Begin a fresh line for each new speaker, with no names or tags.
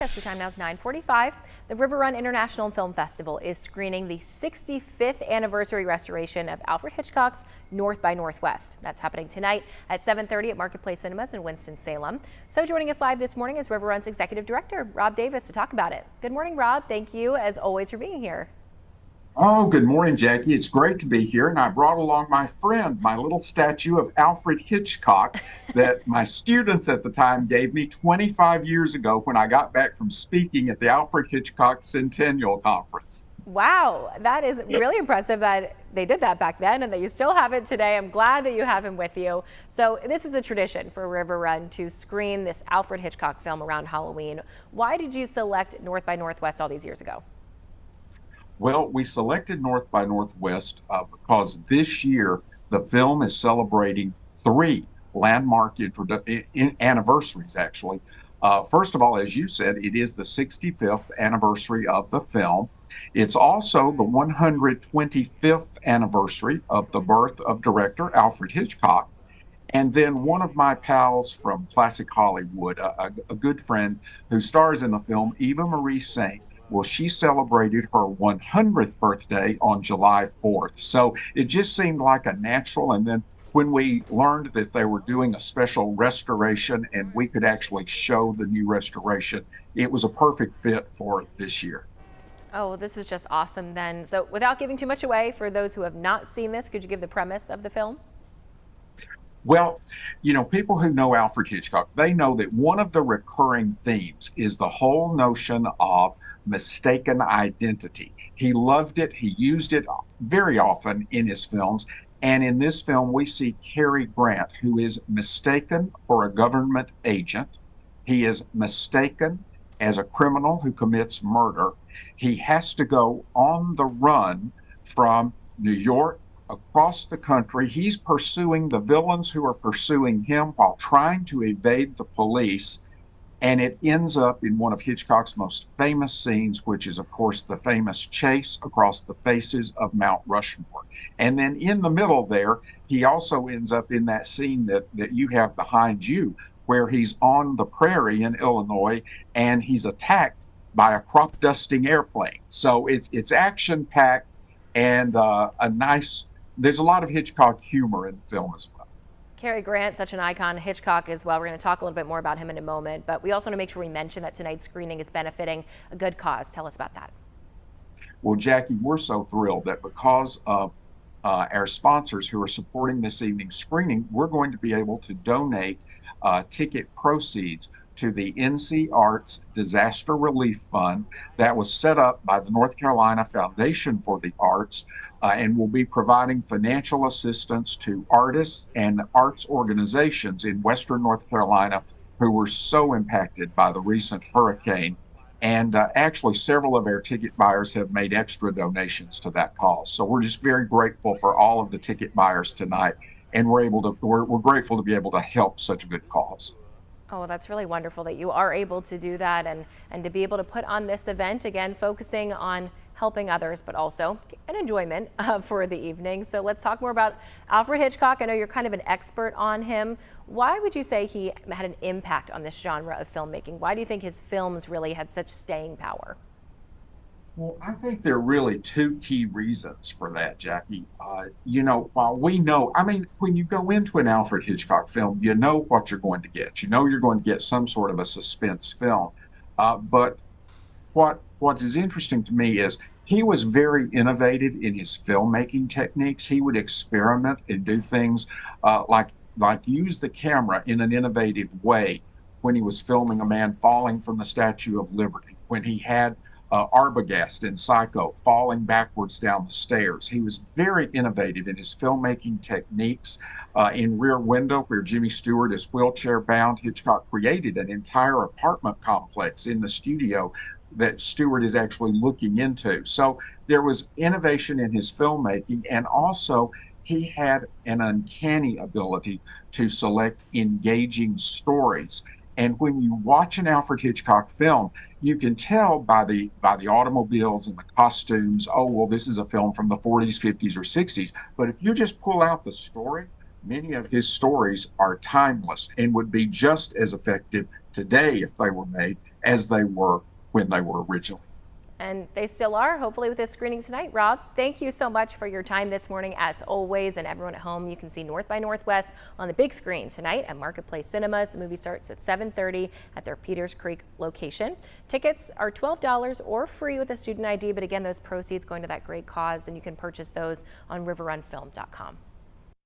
Yes, your time now is 9:45. The River Run International Film Festival is screening the 65th anniversary restoration of Alfred Hitchcock's North by Northwest. That's happening tonight at 7:30 at Marketplace Cinemas in Winston-Salem. So joining us live this morning is River Run's Executive Director, Rob Davis, to talk about it. Good morning, Rob. Thank you, as always, for being here.
Oh, good morning, Jackie. It's great to be here. And I brought along my friend, my little statue of Alfred Hitchcock that my students at the time gave me 25 years ago when I got back from speaking at the Alfred Hitchcock Centennial Conference.
Wow, that is really impressive that they did that back then and that you still have it today. I'm glad that you have him with you. So this is a tradition for River Run to screen this Alfred Hitchcock film around Halloween. Why did you select North by Northwest all these years ago?
Well, we selected North by Northwest because this year the film is celebrating three landmark anniversaries, actually. First of all, as you said, it is the 65th anniversary of the film. It's also the 125th anniversary of the birth of director Alfred Hitchcock. And then one of my pals from Classic Hollywood, a good friend who stars in the film, Eva Marie Saint, well, she celebrated her 100th birthday on July 4th. So it just seemed like a natural. And then when we learned that they were doing a special restoration and we could actually show the new restoration, it was a perfect fit for this year.
Oh, well, this is just awesome then. So without giving too much away, for those who have not seen this, could you give the premise of the film?
Well, people who know Alfred Hitchcock, they know that one of the recurring themes is the whole notion of mistaken identity. He loved it. He used it very often in his films. And in this film, we see Cary Grant, who is mistaken for a government agent. He is mistaken as a criminal who commits murder. He has to go on the run from New York across the country. He's pursuing the villains who are pursuing him while trying to evade the police. And it ends up in one of Hitchcock's most famous scenes, which is, of course, the famous chase across the faces of Mount Rushmore. And then in the middle there, he also ends up in that scene that you have behind you, where he's on the prairie in Illinois and he's attacked by a crop dusting airplane. So it's action packed and there's a lot of Hitchcock humor in the film as well.
Cary Grant, such an icon, Hitchcock as well. We're going to talk a little bit more about him in a moment, but we also want to make sure we mention that tonight's screening is benefiting a good cause. Tell us about that.
Well, Jackie, we're so thrilled that because of our sponsors who are supporting this evening's screening, we're going to be able to donate ticket proceeds to the NC Arts Disaster Relief Fund that was set up by the North Carolina Foundation for the Arts and will be providing financial assistance to artists and arts organizations in Western North Carolina who were so impacted by the recent hurricane. And actually, several of our ticket buyers have made extra donations to that cause. So we're just very grateful for all of the ticket buyers tonight, and we're grateful to be able to help such a good cause.
Oh, that's really wonderful that you are able to do that and to be able to put on this event, again, focusing on helping others, but also an enjoyment for the evening. So let's talk more about Alfred Hitchcock. I know you're kind of an expert on him. Why would you say he had an impact on this genre of filmmaking? Why do you think his films really had such staying power?
Well, I think there are really two key reasons for that, Jackie. While we know, when you go into an Alfred Hitchcock film, you know what you're going to get. You know you're going to get some sort of a suspense film. But what is interesting to me is he was very innovative in his filmmaking techniques. He would experiment and do things like use the camera in an innovative way when he was filming a man falling from the Statue of Liberty, when he had Arbogast in Psycho falling backwards down the stairs. He was very innovative in his filmmaking techniques. In Rear Window, where Jimmy Stewart is wheelchair bound, Hitchcock created an entire apartment complex in the studio that Stewart is actually looking into. So there was innovation in his filmmaking, and also he had an uncanny ability to select engaging stories. And when you watch an Alfred Hitchcock film, you can tell by the automobiles and the costumes, oh, well, this is a film from the 40s, 50s, or 60s. But if you just pull out the story, many of his stories are timeless and would be just as effective today if they were made as they were when they were originally.
And they still are, hopefully, with this screening tonight. Rob, thank you so much for your time this morning, as always. And everyone at home, you can see North by Northwest on the big screen tonight at Marketplace Cinemas. The movie starts at 7:30 at their Peters Creek location. Tickets are $12 or free with a student ID. But again, those proceeds going to that great cause, and you can purchase those on riverrunfilm.com.